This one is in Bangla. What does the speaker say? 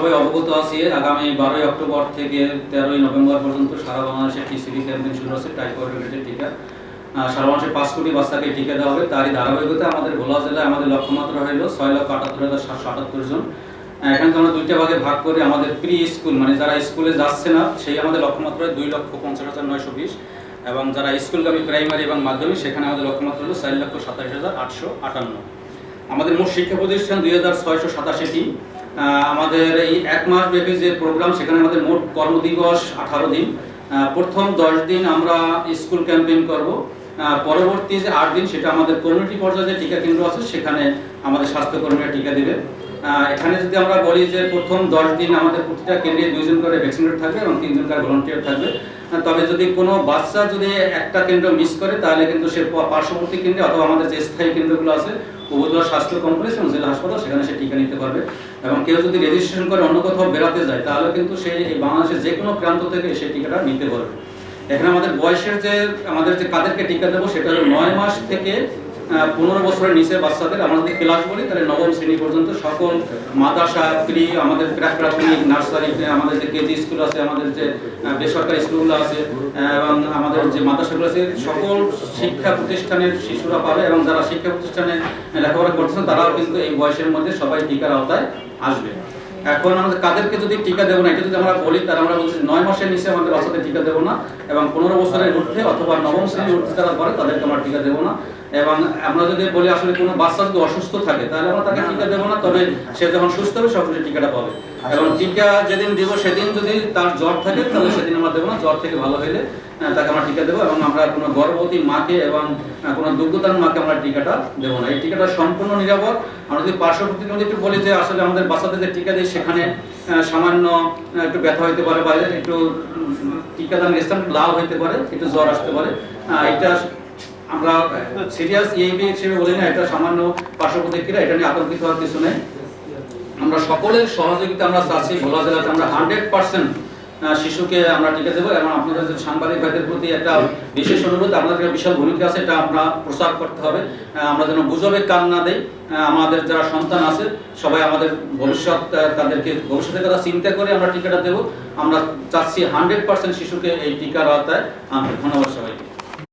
সবাই অবগত আছি আগামী 12ই অক্টোবর থেকে 13ই নভেম্বর পর্যন্ত সারা বাংলাদেশে টিসিবি ক্যাম্পেইন শুরু হচ্ছে টাইফয়েড রিলেটেড টিকা। সারা বাংলাদেশে 5 কোটি বাচ্চাকে টিকা দেওয়া হবে। তারই ধারাবাহিকতায় আমাদের ভোলা জেলায় আমাদের লক্ষ্যমাত্রা হইল 6,78,778 জন। এখানে আমরা দুইটা ভাগে ভাগ করে আমাদের প্রি স্কুল মানে যারা স্কুলে যাচ্ছে না সেই আমাদের লক্ষ্যমাত্রা 2,50,920 এবং যারা স্কুলগামী প্রাইমারি এবং মাধ্যমিক সেখানে আমাদের লক্ষ্যমাত্রা হলো 4,27,858। আমাদের মোট শিক্ষা প্রতিষ্ঠান 2,687টি। আমাদের এই এক মাস ব্যাপী যে প্রোগ্রাম সেখানে আমাদের মোট কর্মদিবস 18 দিন। প্রথম 10 দিন আমরা স্কুল ক্যাম্পেইন করব, পরবর্তী যে 8 দিন সেটা আমাদের কমিউনিটি পর্যায়ে যে টিকা কেন্দ্র আছে সেখানে আমাদের স্বাস্থ্যকর্মীরা টিকা দেবে। এখানে যদি আমরা বলি যে প্রথম 10 দিন আমাদের প্রতিটা কেন্দ্রে 2 জন করে ভ্যাকসিনেটর থাকবে এবং 3 জন করে ভলান্টিয়ার থাকবে। তবে যদি কোনো বাচ্চা যদি একটা কেন্দ্র মিস করে তাহলে কিন্তু সে পার্শ্ববর্তী কেন্দ্রে অথবা আমাদের যে স্থায়ী কেন্দ্রগুলো আছে উপজেলা স্বাস্থ্য কমপ্লেক্স এবং জেলা হাসপাতাল সেখানে সে টিকা নিতে পারবে। এবং কেউ যদি রেজিস্ট্রেশন করে অন্য কোথাও বেড়াতে যায় তাহলে কিন্তু সে এই বাংলাদেশের যে কোনো প্রান্ত থেকে সে টিকাটা নিতে পারবে। এখানে আমাদের বয়সের যে আমাদের যে কাদেরকে টিকা দেবো সেটা হলো 9 মাস থেকে 15 বছরের নিচে বাচ্চাদের। আমরা যদি ক্লাস বলি তাহলে নবম শ্রেণী পর্যন্ত সকল মাদ্রাসা প্রি আমাদের প্রাথমিক নার্সারি আমাদের যে কেজি স্কুল আছে আমাদের যে বেসরকারি স্কুলগুলো আছে এবং আমাদের যে মাদ্রাসাগুলো আছে সকল শিক্ষা প্রতিষ্ঠানের শিশুরা পাবে এবং যারা শিক্ষা প্রতিষ্ঠানে লেখাপড়া করছেন তারাও কিন্তু এই বয়সের মধ্যে সবাই টিকার আওতায় আসবে। এখন আমাদের কাদেরকে যদি টিকা দেবো না এটা যদি আমরা বলি তাহলে আমরা বলছি 9 মাসের নিচে আমাদের বাচ্চাদের টিকা দেবো না এবং 15 বছরের ঊর্ধ্বে অথবা নবম শ্রেণীর ঊর্ধ্বে যারা করে তাদেরকে আমরা টিকা দেবো না। এবং আমরা যদি বলি আসলে কোনো বাচ্চা যদি অসুস্থ থাকে তাহলে আমরা তাকে টিকা দেবো না, তবে সে যখন সুস্থ হবে সরাসরি টিকাটা পাবে। এবং টিকা যেদিন দিব সেদিন যদি তার জ্বর থাকে তাহলে সেদিন আমরা দেবো না, জ্বর থেকে ভালো হলে তাকে আমরা টিকা দেবো। এবং আমরা কোনো গর্ভবতী মাকে এবং কোনো দুগ্ধদান মাকে আমরা টিকাটা দেবো না। এই টিকাটা সম্পূর্ণ নিরাপদ। আমরা যদি পার্শ্ববর্তী একটু বলি যে আসলে আমাদের বাচ্চাদের যে টিকা দিই সেখানে সামান্য একটু ব্যথা হইতে পারে বা একটু টিকাদান স্থান লাল হইতে পারে, একটু জ্বর আসতে পারে, এটা আমরা সিরিয়াস ইএবি হিসেবে বলি না, এটা সামান্য পার্শ্ব প্রতিক্রিয়া, এটা নিয়ে আতঙ্কিত হওয়ার কিছু নেই। আমরা সকলের সহযোগিতা আমরা চাচ্ছি ভোলা জেলাতে আমরা 100% শিশুকে আমরা টিকা দেবো। এবং আপনাদের সাংবাদিক ভাইদের প্রতি একটা বিশেষ অনুরোধ, আপনাদের বিশাল ভূমিকা আছে, এটা আমরা প্রচার করতে হবে। আমরা যেন গুজবে কান না দেই। আমাদের যারা সন্তান আছে সবাই আমাদের ভবিষ্যৎ, তাদেরকে ভবিষ্যতের কথা চিন্তা করে আমরা টিকাটা দেবো। আমরা চাচ্ছি 100% শিশুকে এই টিকার আওতায় আনতে। ধন্যবাদ।